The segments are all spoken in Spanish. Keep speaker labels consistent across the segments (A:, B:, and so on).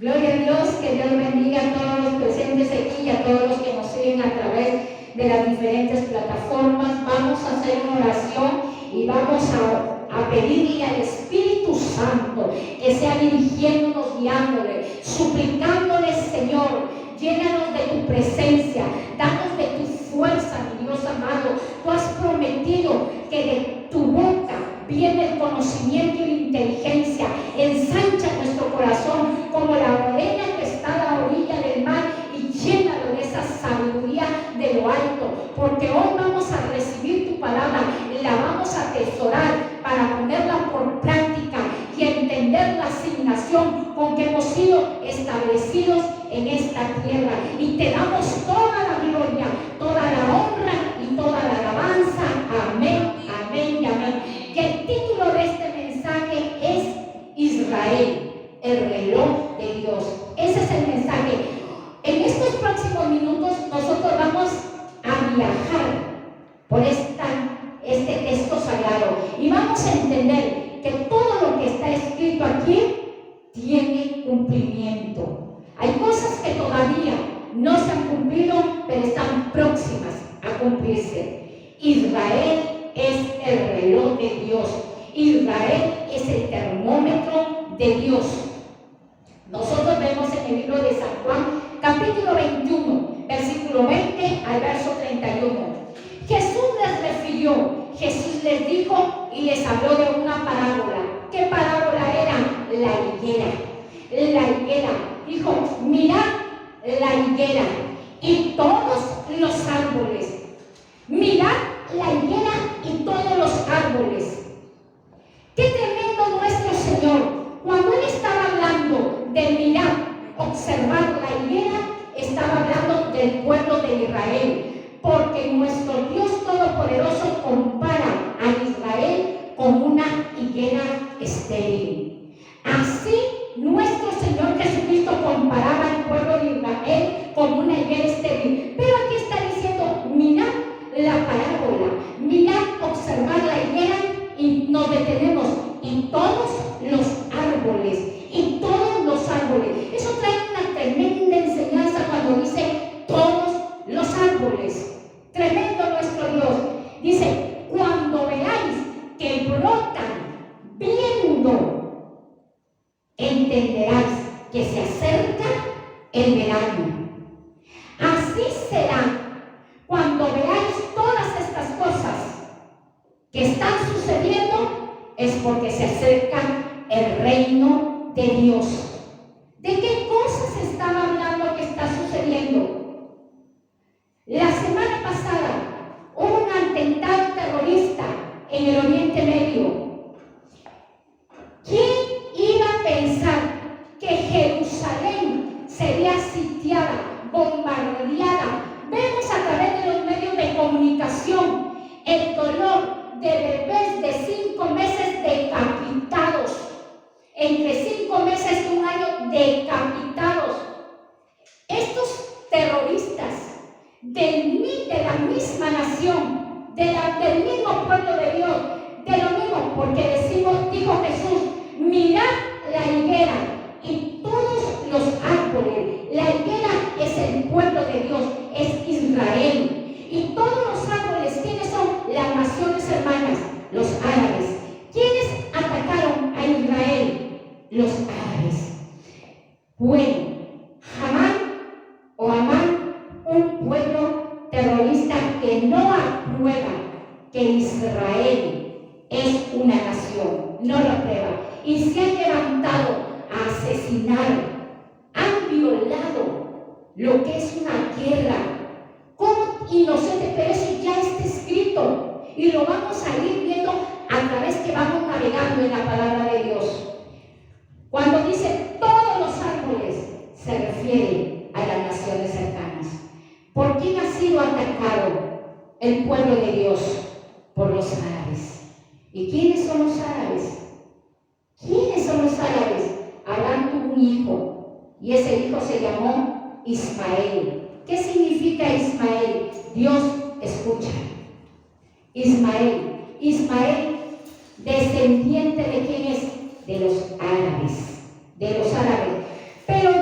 A: Gloria a Dios, que Dios bendiga a todos los presentes aquí y a todos los que nos siguen a través de las diferentes plataformas. Vamos a hacer una oración y vamos a pedirle al Espíritu Santo que sea dirigiéndonos, guiándole, suplicándole, Señor, llénanos de tu presencia, danos de tu fuerza, mi Dios amado. Tú has prometido que de tu boca viene el conocimiento y la inteligencia. Ensancha nuestro corazón como la arena que está a la orilla del mar y llénalo de esa sabiduría de lo alto, porque hoy vamos a recibir tu palabra y la vamos a atesorar para ponerla por práctica y entender la asignación con que hemos sido establecidos en esta tierra. Y te damos toda la gloria, toda la honra y toda la alabanza. Amén, amén y amén. Y el título de este mensaje es Israel, el reloj de Dios. Ese es el mensaje. En estos próximos minutos nosotros vamos a viajar por este texto sagrado y vamos a entender que todo lo que está escrito aquí tiene cumplimiento. Hay cosas que todavía no se han cumplido, pero están próximas a cumplirse. Israel es el reloj de Dios. Israel es el termómetro de Dios. Nosotros vemos en el libro de San Juan, capítulo 21, versículo 20 al verso 31. Jesús les refirió, Jesús les dijo y les habló de una parábola. ¿Qué parábola era? La higuera. La higuera. Dijo, mirad la higuera y todos los árboles. Mirad la higuera y todos los árboles. Qué tremendo nuestro Señor. Cuando Él estaba hablando de mirar, observar la higuera, estaba hablando del pueblo de Israel. Porque nuestro Dios Todopoderoso compara a Israel con una higuera estéril. Así nuestro Señor Jesucristo comparaba al pueblo de Israel con una higuera estéril. Pero aquí está diciendo, mirad la parábola, mirad, observar la higuera y nos detenemos. Y todos los árboles, y todos los árboles. Eso trae una tremenda enseñanza cuando dice todos los árboles. Tremendo nuestro Dios. Dice, cuando veáis que brotan viendo, entenderáis que se acerca el verano. Así será cuando veáis todas estas cosas que están sucediendo, es porque se acerca el reino de Dios. ¿De qué cosas estaba hablando que está sucediendo? La semana pasada hubo un atentado terrorista en el Oriente Medio. ¿Quién iba a pensar que Jerusalén sería sitiada, bombardeada? Vemos a través de los medios de comunicación el dolor de bebés de 5 meses decapitados, entre 5 meses y un año decapitados. Estos terroristas de la misma nación, del mismo pueblo de Dios, de lo mismo, porque dijo Jesús, mirad la higuera y todos los árboles. La higuera es el pueblo de Dios, es Israel. Y todos los árboles, ¿quiénes son? Las naciones hermanas, los árabes. ¿Quiénes atacaron a Israel? Los árabes. Bueno, Amán, un pueblo terrorista que no aprueba que Israel es una nación, no lo aprueba. Y se han levantado a asesinar, han violado lo que es una guerra. ¿Cómo inocente? Pero eso ya está escrito y lo vamos a ir viendo a través que vamos navegando en la palabra de Dios. Cuando dice todos los árboles, se refiere a las naciones cercanas. ¿Por quién ha sido atacado el pueblo de Dios? Por los árabes. ¿Y quiénes son los árabes? ¿Quiénes son los árabes? Abraham tuvo un hijo y ese hijo se llamó Ismael. ¿Qué significa Ismael? Dios escucha. Ismael, descendiente de quién es? De los árabes, Pero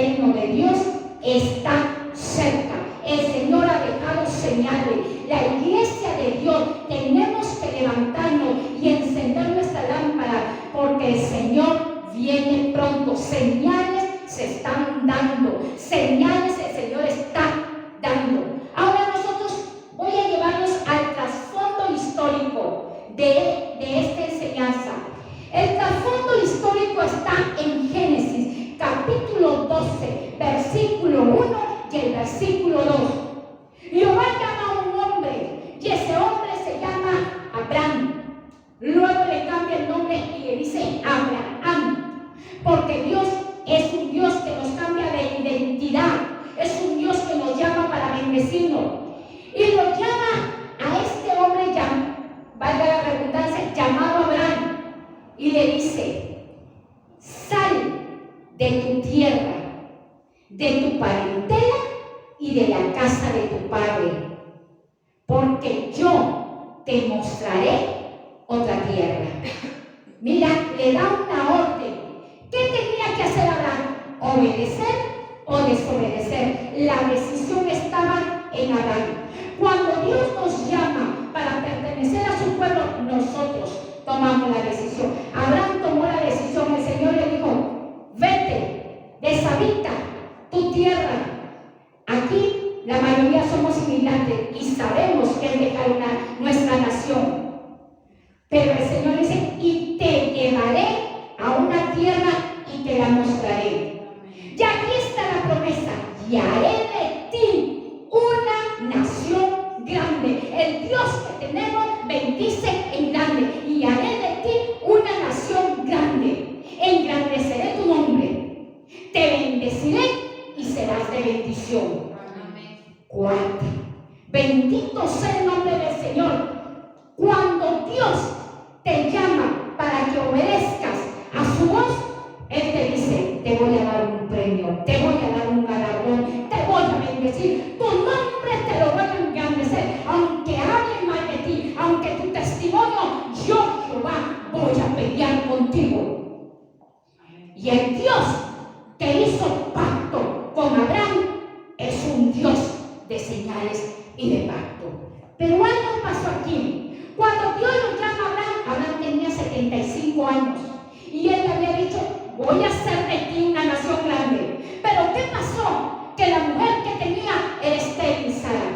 A: reino de Dios está cerca. El Señor ha dejado señales. La iglesia de Dios tenemos que levantarnos y encender nuestra lámpara, porque el Señor viene pronto. Señales se están dando, señales el Señor está dando. Ahora nosotros voy a llevarlos al trasfondo histórico de esta enseñanza. El trasfondo histórico está en Génesis capítulo 12, versículo 1 y el versículo 2. Jehová llama a un hombre y ese hombre se llama Abraham. Luego le cambia el nombre y le dice Abraham, porque Dios es un Dios que nos cambia de identidad, es un Dios que nos llama para bendecirnos. Y lo llama a este hombre, valga la redundancia, llamado Abraham, y le dice: sal de tu tierra, de tu parentela y de la casa de tu padre, porque yo te mostraré otra tierra. Mira, le da una orden. ¿Qué tenía que hacer Abraham? ¿Obedecer o desobedecer? La decisión estaba en Abraham. Cuando Dios nos llama para pertenecer a su pueblo, nosotros tomamos la decisión. Abraham tomó la decisión. El Señor le dijo: vete, deshabita tu tierra. Aquí la mayoría somos inmigrantes y sabemos que es dejar nuestra nación. Pero el Señor dice: y te llevaré a una tierra y te la mostraré. Y aquí está la promesa: y haré de ti una nación grande. El Dios que tenemos bendice en grande. Y haré de ti una nación grande. Engrandeceré tu nombre. Te bendeciré y serás de bendición. 4. Bendito sea el nombre del Señor. Cuando Dios te llama para que obedezcas a su voz, Él te dice: te voy a dar un premio, te voy a dar un galardón, te voy a bendecir, tu nombre te lo voy a engrandecer. Aunque hablen mal de ti, aunque tu testimonio, yo, Jehová, voy a pelear contigo. Y el Dios que hizo pacto con Abraham es un Dios de señales y de pacto. Pero algo pasó aquí. Cuando Dios lo llama a Abraham, Abraham tenía 75 años y él le había dicho: voy a hacer de ti una nación grande. Pero ¿qué pasó? Que la mujer que tenía era estéril, Sara.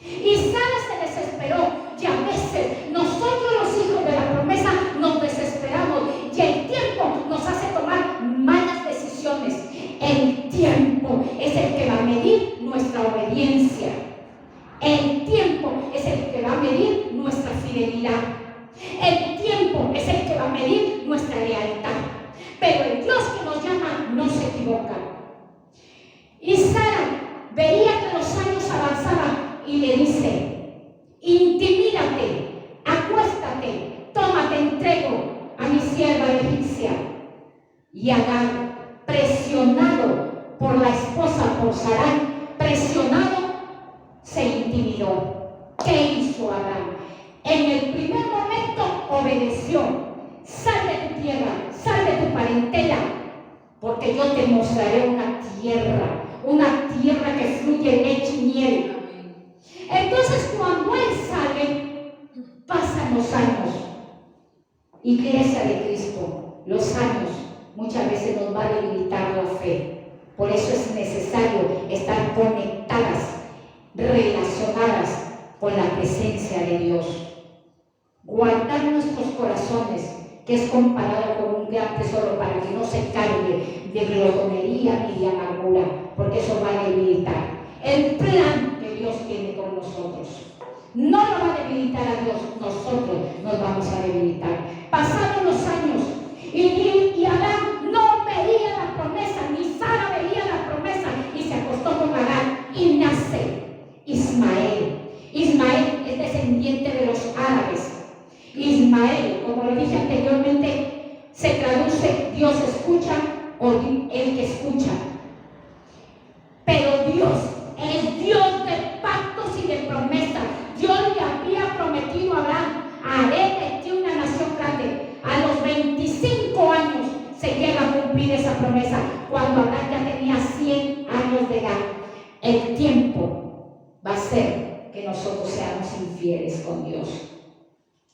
A: Y Sara se desesperó. Y a veces nosotros, los hijos de la promesa, nos desesperamos y el tiempo nos hace tomar malas decisiones. El tiempo es el que va a medir nuestra obediencia. El tiempo es el que va a medir nuestra fidelidad. El tiempo es el que va a medir nuestra lealtad. Pero el Dios que nos llama no se equivoca. Y Sara veía que los años avanzaban y le dice: intimídate, acuéstate, toma, te entrego a mi sierva egipcia. Y Agar, presionado por la esposa, por Sarai, presionado, se intimidó. ¿Qué hizo Abraham? En el primer momento obedeció: sal de tu tierra, sal de tu parentela, porque yo te mostraré una tierra que fluye leche y miel. Entonces, cuando él sale, pasan los años. Iglesia de Cristo, los años muchas veces nos va a debilitar la fe. Por eso es necesario estar conectadas, relacionadas con la presencia de Dios. Guardar nuestros corazones, que es comparado con un gran tesoro, para que no se cargue de glotonería ni de amargura, porque eso va a debilitar el plan que Dios tiene con nosotros. No lo va a debilitar a Dios, nosotros nos vamos a debilitar. Pasaron los años y Abraham no veía la promesa, ni Sara veía la promesa, y se acostó con Agar y nace Ismael. Ismael es descendiente de los árabes. Ismael, como lo dije anteriormente, se traduce Dios escucha o el que escucha. Pero Dios es Dios de pactos y de promesas. Dios le había prometido a Abraham: haré de ti una nación grande. A los 25 años se llega a cumplir esa promesa, cuando Abraham ya tenía 100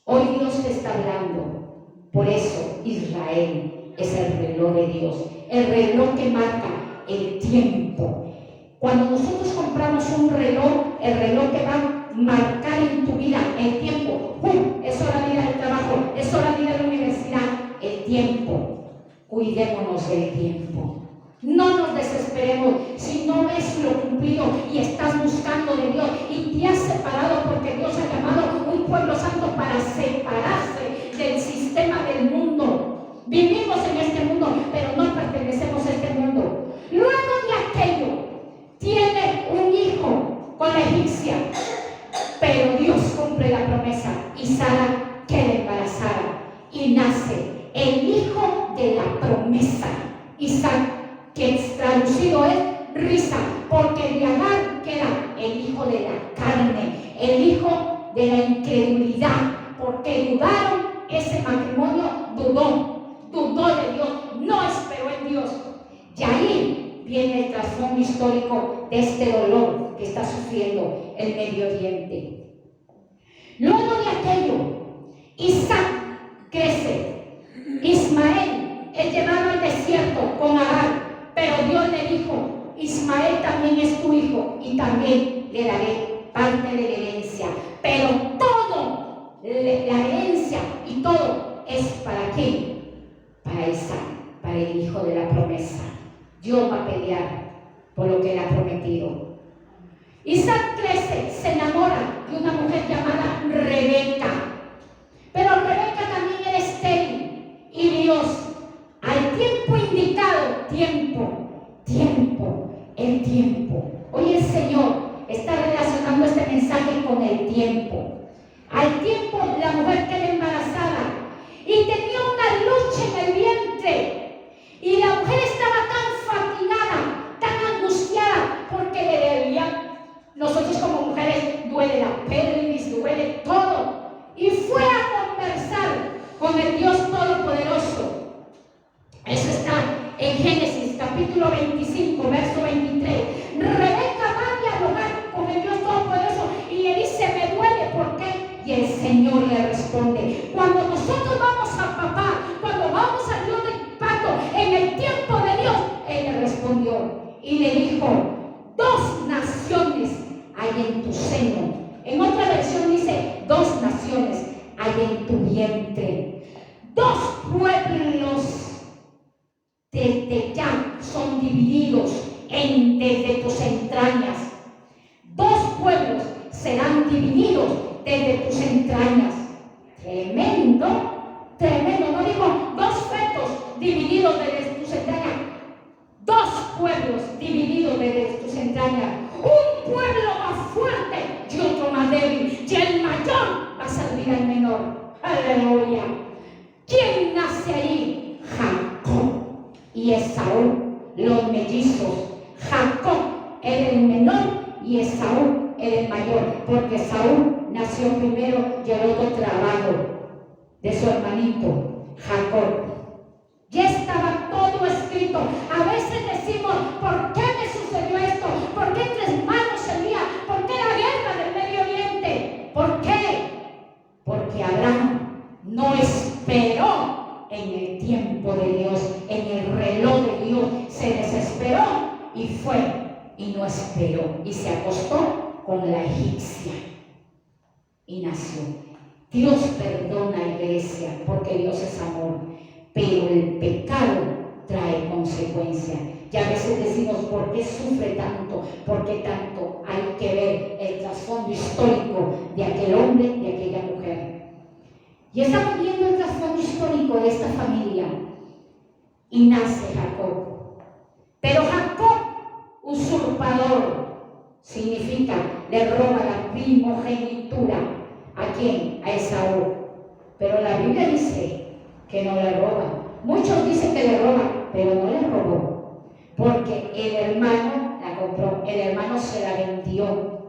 A: Hoy Dios te está hablando. Por eso Israel es el reloj de Dios, el reloj que marca el tiempo. Cuando nosotros compramos un reloj, el reloj que va a marcar en tu vida el tiempo, es hora de ir al trabajo, es hora de ir a la universidad, el tiempo. Cuidémonos del tiempo. No nos desesperemos si no ves lo cumplido y estás buscando de Dios y te has separado, porque Dios ha llamado un pueblo santo para separarse del sistema del mundo. Vivimos en este mundo, pero no pertenecemos a este mundo. Luego de aquello, tiene un hijo con la egipcia, pero Dios cumple la promesa y Sara queda embarazada y nace el hijo de la promesa, Isaac, que traducido es risa, porque de Agar queda el hijo de la carne, el hijo de la incredulidad, porque dudaron, ese matrimonio dudó de Dios, no esperó en Dios. Y ahí viene el trasfondo histórico de este dolor que está sufriendo el Medio Oriente. Luego de aquello, Isaac crece, Ismael es llevado al desierto con Agar, pero Dios le dijo: Ismael también es tu hijo y también le daré parte de la herencia. Pero todo, la herencia y todo es para quién? Para Isaac, para el hijo de la promesa. Dios va a pelear por lo que él ha prometido. Isaac crece, se enamora de una mujer llamada Rebeca, pero Rebeca también era estéril y Dios, al tiempo indicado, el tiempo. Hoy el Señor está relacionando este mensaje con el tiempo. Al tiempo la mujer queda embarazada y tenía una lucha en el vientre, y la mujer estaba tan fatigada, tan angustiada, porque le debía. Nosotros como mujeres duele la pelvis, duele todo, y fue a conversar con el Dios Todopoderoso. Eso está en Génesis capítulo 25, verso 23. Rebeca va a dialogar con el Dios Todopoderoso y le dice: me duele, ¿por qué? Y el Señor le responde. Cuando nosotros vamos a papá, cuando vamos al Dios del pacto, en el tiempo de Dios, Él le respondió y le dijo: 2 naciones hay en tu seno. En otra versión dice: 2 naciones hay en tu vientre. 2 pueblos desde ya son divididos desde tus entrañas. 2 pueblos serán divididos desde tus entrañas. Tremendo, tremendo. No digo 2 fetos divididos desde tus entrañas. 2 pueblos divididos desde tus entrañas. Un pueblo más fuerte y otro más débil. Y el mayor va a servir al menor. Aleluya. ¿Quién nace ahí? Jacob y Esaú, los mellizos. Jacob era el menor y Esaú era el mayor, porque Esaú nació primero y el otro trabajo de su hermanito Jacob. Ya estaba todo escrito. A veces decimos: ¿por qué me sucedió esto? ¿Por qué 3 manos servía? ¿Por qué la guerra del Medio Oriente? ¿Por qué? Porque Abraham no esperó en el tiempo de Dios, en el reloj de Dios. Se desesperó y fue y no esperó y se acostó con la egipcia y nació. Dios perdona, iglesia, porque Dios es amor, pero el pecado trae consecuencias. Y a veces decimos: ¿por qué sufre tanto? ¿Por qué tanto? Hay que ver el trasfondo histórico de aquel hombre, de aquella mujer. Y estamos viendo el trasfondo histórico de esta familia. Y nace Jacob. Pero Jacob, usurpador, significa le roba la primogenitura. ¿A quién? A Esaú. Pero la Biblia dice que no le roba. Muchos dicen que le roba, pero no le robó. Porque el hermano la compró. El hermano se la vendió.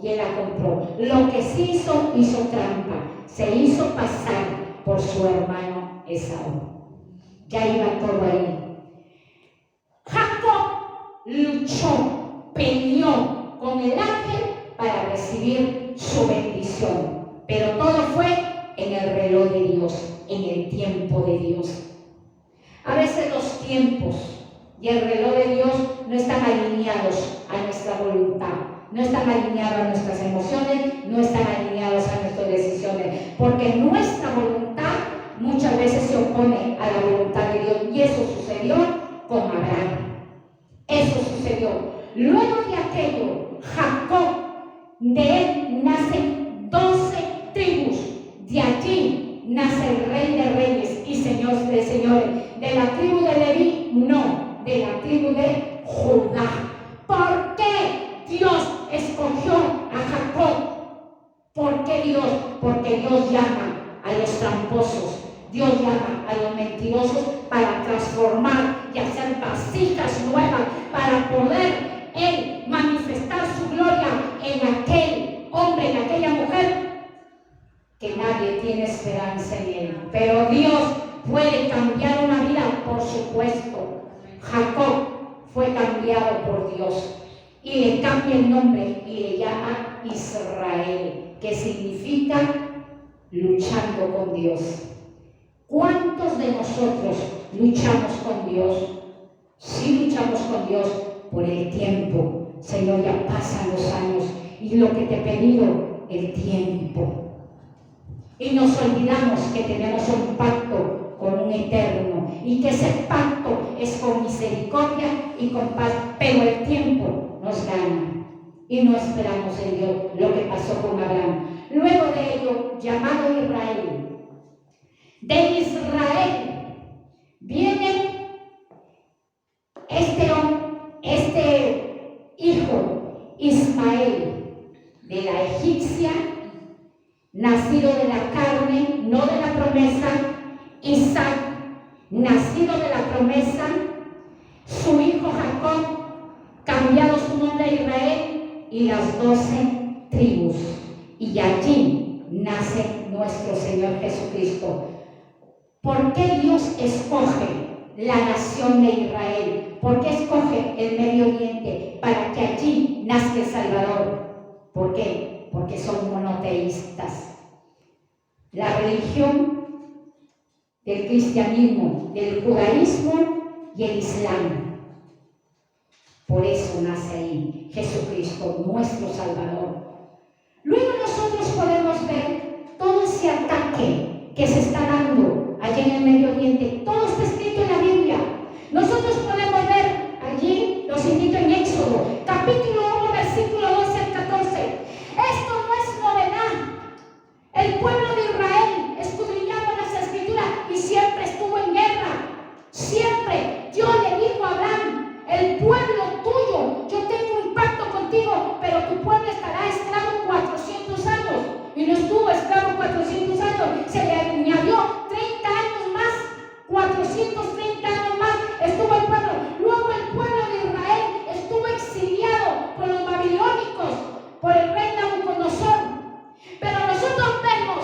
A: Y él la compró. Lo que sí hizo trampa. Se hizo pasar por su hermano Esaú. Ya iba todo ahí. Jacob luchó, peleó con el ángel para recibir su bendición. pero todo fue en el reloj de Dios, en el tiempo de Dios. A veces los tiempos y el reloj de Dios no están alineados a nuestra voluntad, no están alineados a nuestras emociones, no están alineados a nuestras decisiones, porque nuestra voluntad muchas veces se opone a la voluntad de Dios, y eso sucedió con Abraham. Eso sucedió. Luego de aquello, Jacob, de él nacen 12 tribus, de allí nace el Rey de Reyes y Señor de Señores. De la tribu de Leví, no, de la tribu de Judá. ¿Por qué Dios escogió a Jacob? ¿Por qué Dios? Porque Dios llama a los tramposos, Dios llama a los mentirosos para transformar y hacer vasijas nuevas, para poder Él manifestar su gloria en aquel hombre, en aquella mujer que nadie tiene esperanza en él. Pero Dios puede cambiar una vida, por supuesto. Jacob fue cambiado por Dios y le cambia el nombre y le llama Israel, que significa luchando con Dios. ¿Cuántos de nosotros luchamos con Dios? Sí, luchamos con Dios por el tiempo. Señor, ya pasan los años y lo que te he pedido, el tiempo. Y nos olvidamos que tenemos un pacto con un eterno y que ese pacto es con misericordia y con paz, pero el tiempo nos gana y no esperamos en Dios, lo que pasó con Abraham. Luego de ello, llamado Israel, de Israel viene este hijo Ismael, de la egipcia, nacido de la carne, no de la promesa. Isaac, nacido de la promesa. Su hijo Jacob, cambiado su nombre a Israel, y las 12 tribus. Y allí nace nuestro Señor Jesucristo. ¿Por qué Dios escoge la nación de Israel? ¿Por qué escoge el Medio Oriente para que allí nazca el Salvador? ¿Por qué? Porque son monoteístas. La religión del cristianismo, del judaísmo y el islam. Por eso nace ahí Jesucristo, nuestro Salvador. Luego nosotros podemos ver todo ese ataque que se está dando allá en el Medio Oriente. Todo está escrito en la Biblia. Nosotros podemos ver allí, los invito en Éxodo, capítulo 1, versículo 12 al 14. Esto no es novedad. El pueblo de Israel escudriñaba las Escrituras y siempre estuvo en guerra. Siempre Dios le dijo a Abraham: el pueblo tuyo, yo tengo un pacto contigo, pero tu pueblo estará esclavo 400 años. Y no estuvo esclavo 400 años, se le añadió 30 años más, 430 años más estuvo el pueblo. Luego el pueblo de Israel estuvo exiliado por los babilónicos, por el rey Nabucodonosor. Pero nosotros vemos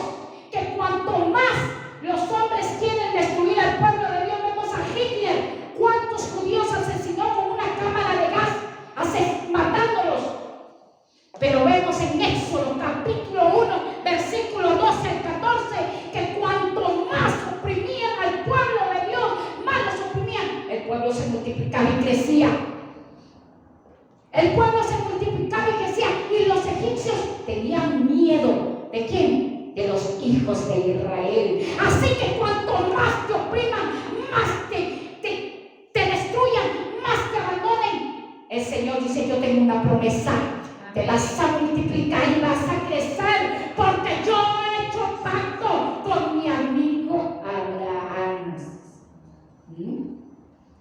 A: que cuanto más los hombres quieren destruir al pueblo de Dios, vemos a Hitler, cuántos judíos asesinó con una cámara de gas, matándolos. Pero vemos en Éxodo capítulo 1, versículo 12 al 14, que cuanto más oprimían al pueblo de Dios, más los oprimían, el pueblo se multiplicaba y crecía. El pueblo se multiplicaba y crecía, y los egipcios tenían miedo. ¿De quién? De los hijos de Israel. Así que cuanto más te opriman, más te destruyan, más te abandonen. El Señor dice: yo tengo una promesa. Te vas a multiplicar y vas a crecer, porque yo he hecho pacto con mi amigo Abraham.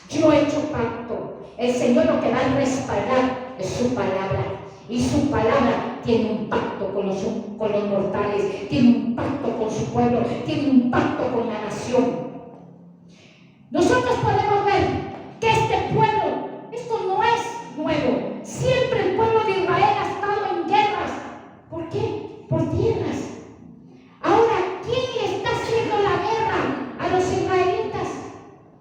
A: Yo he hecho pacto. El Señor lo que va a respaldar es su palabra. Y su palabra tiene un pacto con los mortales, tiene un pacto con su pueblo, tiene un pacto con la nación. Nosotros podemos ver que este pueblo, esto no es nuevo. Siempre el pueblo de Israel ha estado en guerras. ¿Por qué? Por tierras. Ahora, ¿quién le está haciendo la guerra a los israelitas?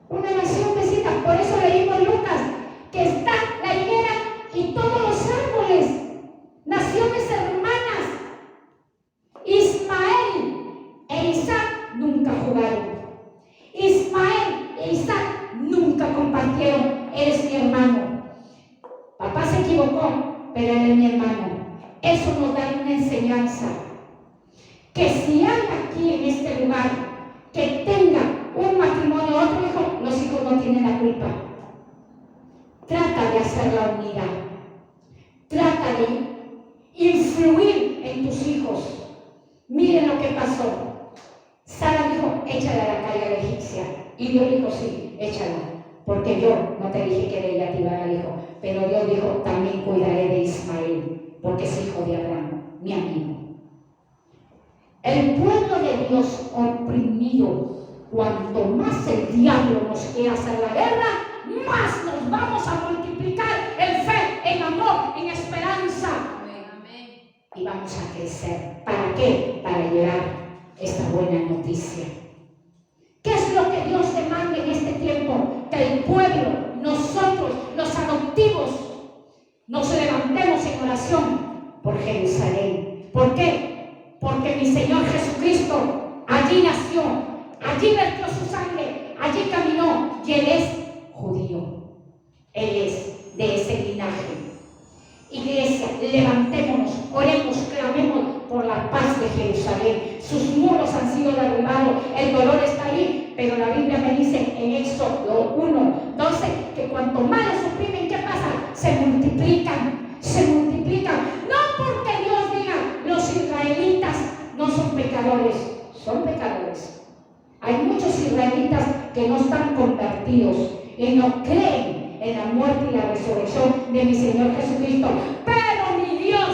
A: Una nación vecina. Por eso leímos Lucas, que está la higuera y todos los árboles, naciones hermanas. Ismael nunca jugaron. Ismael e Isaac nunca compartieron. Eres mi hermano. Papá se equivocó, pero él es mi hermano. Eso nos da una enseñanza. Que si hay aquí en este lugar que tenga un matrimonio o otro hijo, los hijos no tienen la culpa. Trata de hacer la unidad. Trata de influir en tus hijos. Miren lo que pasó. Sara dijo, échala a la calle a la egipcia. Y Dios dijo, sí, échala. Porque yo no te dije que de ella te iba a dar hijo. Pero Dios dijo, también cuidaré de Ismael, porque es hijo de Abraham, mi amigo. El pueblo de Dios oprimido, cuanto más el diablo nos quiera hacer la guerra, más nos vamos a multiplicar en fe, en amor, en esperanza. Amén. Y vamos a crecer. ¿Para qué? Para llevar esta buena noticia. ¿Qué es lo que Dios demanda en este tiempo? Que el pueblo, nosotros, los adoptivos, nos levantemos en oración por Jerusalén. ¿Por qué? Porque mi Señor Jesucristo allí nació, allí vertió su sangre, allí caminó y Él es judío. Él es de ese linaje. Iglesia, levantémonos, oremos, clamemos por la paz de Jerusalén. Sus muros han sido derribados, el dolor está ahí, pero la Biblia me dice en Éxodo 1:12 que cuanto más los oprimen, ¿qué pasa? Se multiplican, se multiplican. No porque Dios diga, los israelitas no son pecadores, son pecadores. Hay muchos israelitas que no están convertidos y no creen en la muerte y la resurrección de mi Señor Jesucristo. Pero mi Dios,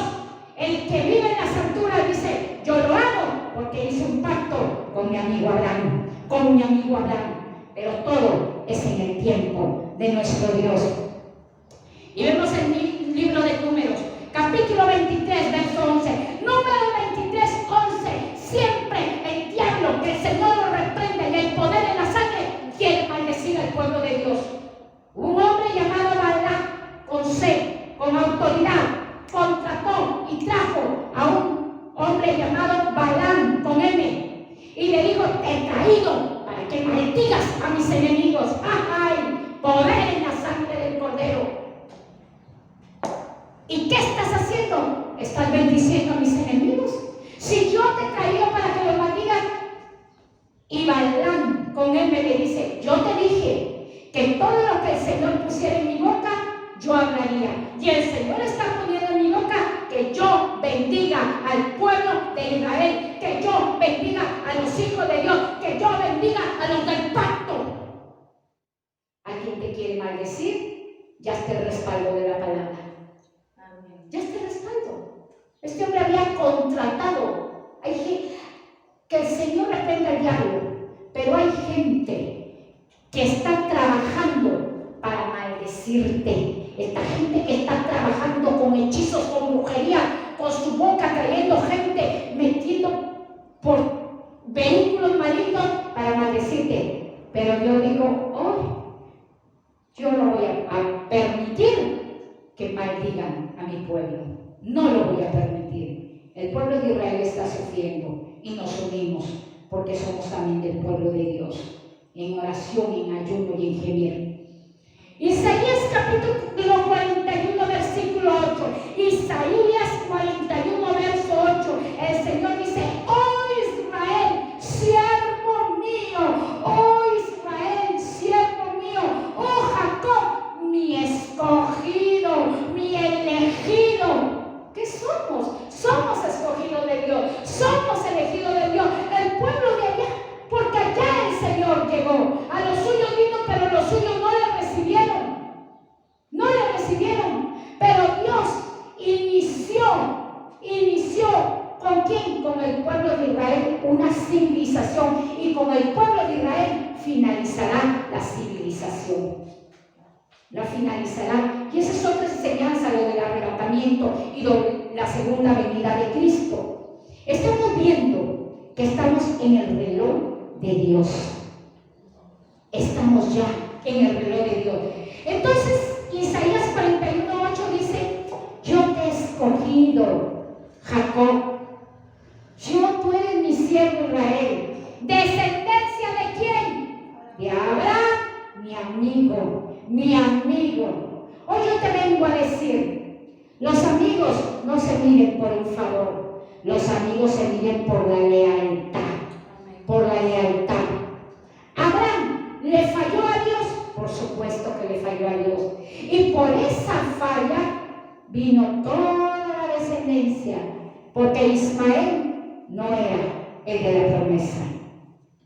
A: el que vive en las alturas, dice, yo lo hago porque hice un pacto con mi amigo Abraham, con mi amigo Abraham. Pero todo es en el tiempo de nuestro Dios. Y vemos el libro de Números, capítulo 23, verso 11. Número 23, 11. Siempre el diablo, que el Señor lo reprende, y el poder en la sangre, quiere maldecir al pueblo de Dios. Un hombre llamado Balac, con C, con autoridad, contrató y trajo a un hombre llamado Balaam, con M, y le dijo, te he traído para que maldigas a mis enemigos. ¡Ay! Poder en la sangre del Cordero. ¿Y qué estás haciendo? ¿Estás bendiciendo a mis enemigos? Si yo te he traído para que los maldigas. Y Balaam, con M, le dice, yo te dije que todo lo que el Señor pusiera en mi boca, yo hablaría. Y el Señor está poniendo en mi boca que yo bendiga al pueblo de Israel, que yo bendiga a los hijos de Dios, que yo bendiga a los del pacto. ¿A quien te quiere maldecir? Ya está el respaldo de la palabra. Ya está el respaldo. Este hombre había contratado. Hay gente, que el Señor reprenda al diablo, pero hay gente que está trabajando para maldecirte. Esta gente que está trabajando con hechizos, con brujería, con su boca trayendo gente, metiendo por vehículos malignos para maldecirte. Pero Dios dijo, oh, yo no voy a permitir que maldigan a mi pueblo. No lo voy a permitir. El pueblo de Israel está sufriendo y nos unimos porque somos también del pueblo de Dios, en oración, en ayuno y en gemir. Isaías capítulo 41, versículo 8. Isaías 41, verso 8. El Señor dice, oh Israel, siervo mío, oh Israel, siervo mío, oh Jacob, mi escogido, mi elegido. ¿Qué somos? Somos escogidos de Dios, somos elegidos de Dios, el pueblo de allá, porque allá el Señor llegó. A los suyos vino, pero los suyos no le recibieron. No le recibieron. Pero Dios inició ¿con quién? Con el pueblo de Israel una civilización, y con el pueblo de Israel finalizará la civilización. La finalizará. Y esa es otra enseñanza, lo del arrebatamiento y la segunda venida de Cristo. Estamos viendo que estamos en el reloj de Dios. Estamos ya en el reloj de Dios. Entonces, Isaías 41:8 dice, yo te he escogido, Jacob. Tú eres mi siervo Israel. ¿Descendencia de quién? De Abraham, mi amigo, mi amigo. Hoy yo te vengo a decir, los amigos no se miden por un favor, los amigos se miden por la lealtad, por la lealtad. Abraham le falló a Dios, por supuesto que le falló a Dios, y por esa falla vino toda la descendencia, porque Ismael no era el de la promesa.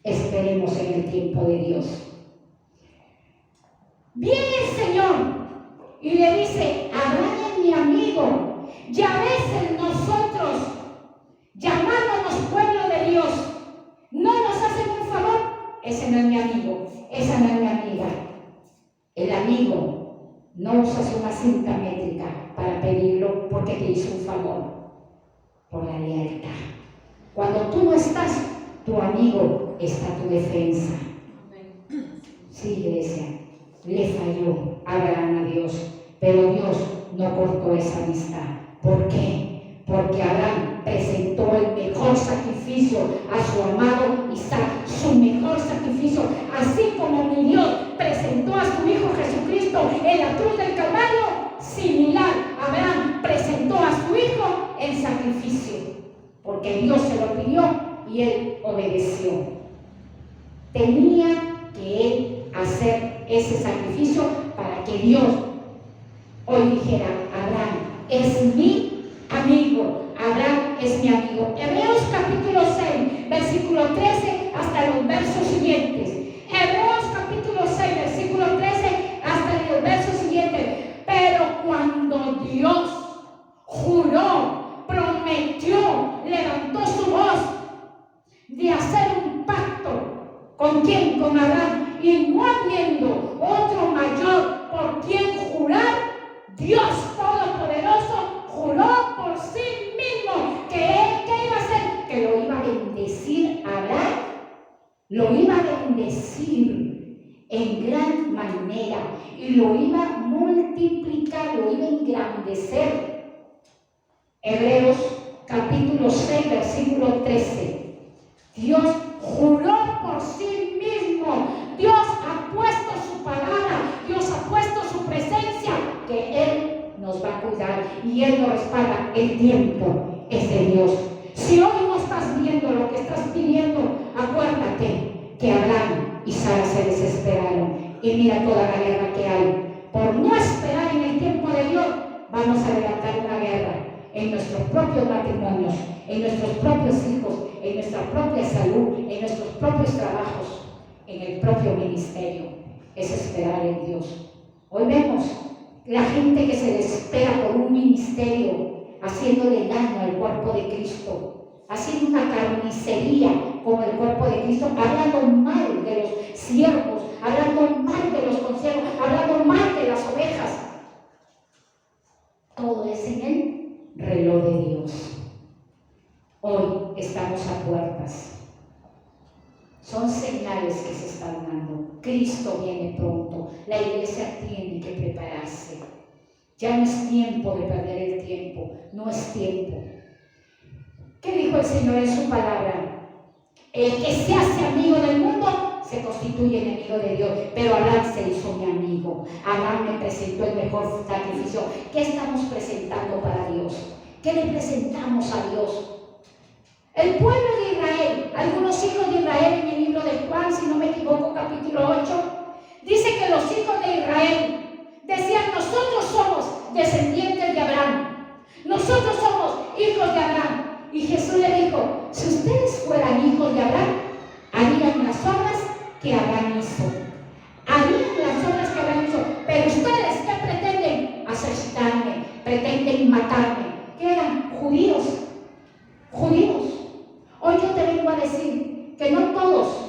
A: Esperemos en el tiempo de Dios. Viene el Señor y le dice: Abraham es mi amigo. Ya ves, nosotros, llamándonos pueblo de Dios, no nos hacen un favor. Ese no es mi amigo, esa no es mi amiga. El amigo no usa una cinta métrica para pedirlo porque te hizo un favor, por la lealtad. Cuando tú no estás, tu amigo está a tu defensa. Sí, iglesia, le falló Abraham a Dios, pero Dios no cortó esa amistad. ¿Por qué? Porque Abraham presentó el mejor sacrificio a su amado Isaac, su mejor sacrificio, así como mi Dios presentó a su Hijo Jesucristo en la cruz del Calvario. Similar, Abraham presentó a su Hijo en sacrificio, porque Dios se lo pidió y él obedeció. Tenía que él hacer ese sacrificio para que Dios hoy dijera: Abraham es mi amigo, Abraham es mi amigo. Hebreos capítulo 6, versículo 13 hasta los versos siguientes. Hebreos capítulo 6, versículo 13 hasta los versos siguientes. Pero cuando Dios juró, prometió, levantó su voz de hacer un pacto. ¿Con quién? Con Abraham. Y no habiendo otro mayor por quien jurar, Dios Todopoderoso juró por sí mismo que él, ¿qué iba a hacer? Que lo iba a bendecir a Abraham, lo iba a bendecir en gran manera y lo iba a multiplicar, lo iba a engrandecer. Hebreos capítulo 6, versículo 13. Dios juró por sí mismo. Dios ha puesto su palabra, Dios ha puesto su presencia, que Él nos va a cuidar y Él nos respalda. El tiempo es de Dios. Si hoy no estás viendo lo que estás pidiendo, acuérdate que Abraham y Sara se desesperaron. Y mira toda la guerra que hay. Por no esperar en el tiempo de Dios, vamos a levantar una guerra en nuestros propios matrimonios, en nuestros propios hijos, en nuestra propia salud, en nuestros propios trabajos, en el propio ministerio. Es esperar en Dios. Hoy vemos la gente que se desespera por un ministerio, haciéndole daño al cuerpo de Cristo, haciendo una carnicería con el cuerpo de Cristo, hablando mal de los siervos, hablando mal de los consejos, hablando mal de las ovejas. Todo es en el reloj de Dios. Hoy estamos a puertas. Son señales que se están dando. Cristo viene pronto. La iglesia tiene que prepararse. Ya no es tiempo de perder el tiempo. No es tiempo. ¿Qué dijo el Señor en su palabra? El que se hace amigo del mundo se constituye enemigo de Dios. Pero Abraham se hizo mi amigo. Abraham me presentó el mejor sacrificio. ¿Qué estamos presentando para Dios? ¿Qué le presentamos a Dios? El pueblo de Israel, algunos hijos de Israel en el libro de Juan, si no me equivoco, capítulo 8, dice que los hijos de Israel decían: nosotros somos descendientes de Abraham, nosotros somos hijos de Abraham. Y Jesús le dijo: si ustedes fueran hijos de Abraham, harían las obras que Abraham hizo. Harían las obras que Abraham hizo. Pero ustedes, ¿qué pretenden? Asesinarme, pretenden matarme. ¿Qué eran? Judíos. Judíos. Hoy yo te vengo a decir que no todos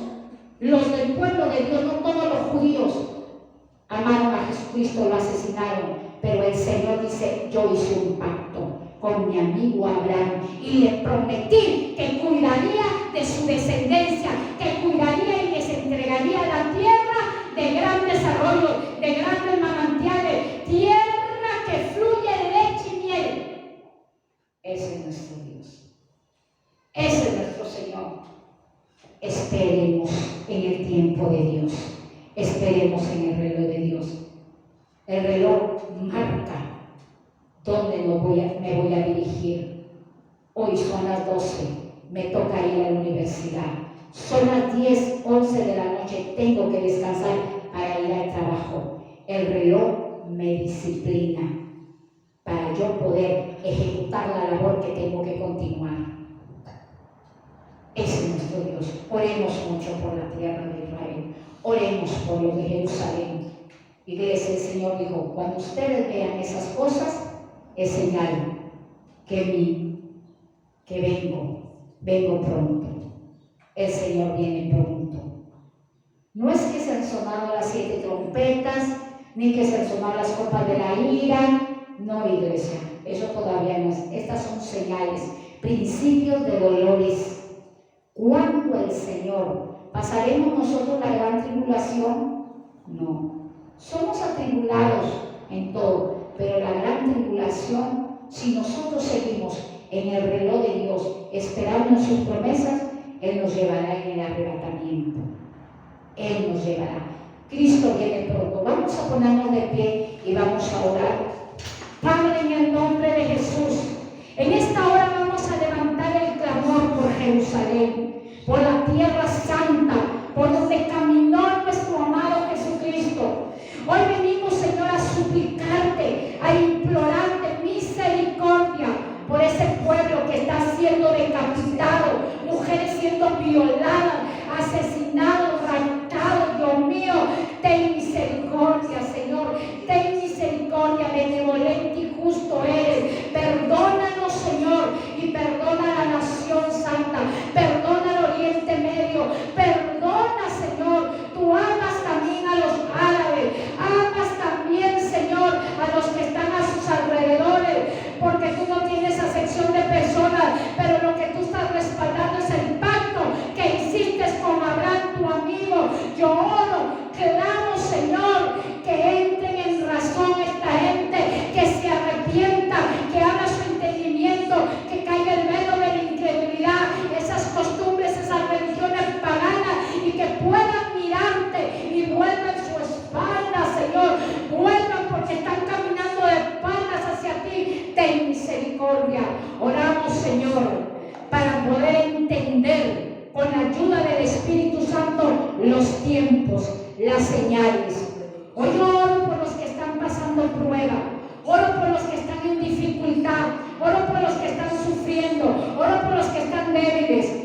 A: los del pueblo de Dios, no todos los judíos amaron a Jesucristo, lo asesinaron, pero el Señor dice: yo hice un pacto con mi amigo Abraham y le prometí que cuidaría de su descendencia, que cuidaría y les entregaría la tierra de gran desarrollo, de grandes manantiales, tierra que fluye leche y miel. Ese es nuestro Dios. Ese es nuestro Señor. Esperemos en el tiempo de Dios. Esperemos en el reloj de Dios. El reloj marca dónde me voy a dirigir. Hoy son las 12, me toca ir a la universidad. Son las 10, 11 de la noche, tengo que descansar para ir al trabajo. El reloj me disciplina para yo poder ejecutar la labor que tengo que continuar. Ese es nuestro Dios. Oremos mucho por la tierra de Israel. Oremos por los de Jerusalén. Iglesia, el Señor dijo, cuando ustedes vean esas cosas, es señal que vengo pronto. El Señor viene pronto. No es que se han sonado las 7 trompetas, ni que se han sonado las copas de la ira. No, iglesia, eso todavía no es. Estas son señales, principios de dolores. ¿Cuándo el Señor? ¿Pasaremos nosotros la gran tribulación? No. Somos atribulados en todo, pero la gran tribulación, si nosotros seguimos en el reloj de Dios, esperando en sus promesas, Él nos llevará en el arrebatamiento. Él nos llevará. Cristo viene pronto. Vamos a ponernos de pie y vamos a orar. Padre, en el nombre de Jesús, en esta hora vamos a levantar el clamor por Jerusalén, por la tierra santa, por donde caminó nuestro amado Jesucristo. Hoy venimos, Señor, a suplicarte, a implorarte misericordia por ese pueblo que está siendo decapitado, mujeres siendo violadas, asesinados, raptados. Dios mío, ten misericordia, Señor, ten misericordia, benevolente y justo eres. Perdónanos, Señor, y perdona a la nación santa, perdona al Oriente Medio, perdona, Señor. Tú amas también a los árabes, amas también, Señor, a los que están a sus alrededores, porque tú no tienes acepción de personas, pero lo que tú estás respaldando es el pacto que hiciste con Abraham, tu amigo. Yo oro, clamo, Señor, que entren en razón esta gente, que se arrepienta, que abra su entendimiento, que caiga el velo de la incredulidad, esas costumbres, esas religiones paganas, y que puedan mirarte y vuelvan su espalda, Señor. Vuelvan porque están caminando de espaldas hacia ti. Ten misericordia. Oramos, Señor, para poder entender con la ayuda del Espíritu Santo los tiempos, las señales. Hoy oro por los que están pasando prueba, oro por los que están en dificultad, oro por los que están sufriendo, oro por los que están débiles.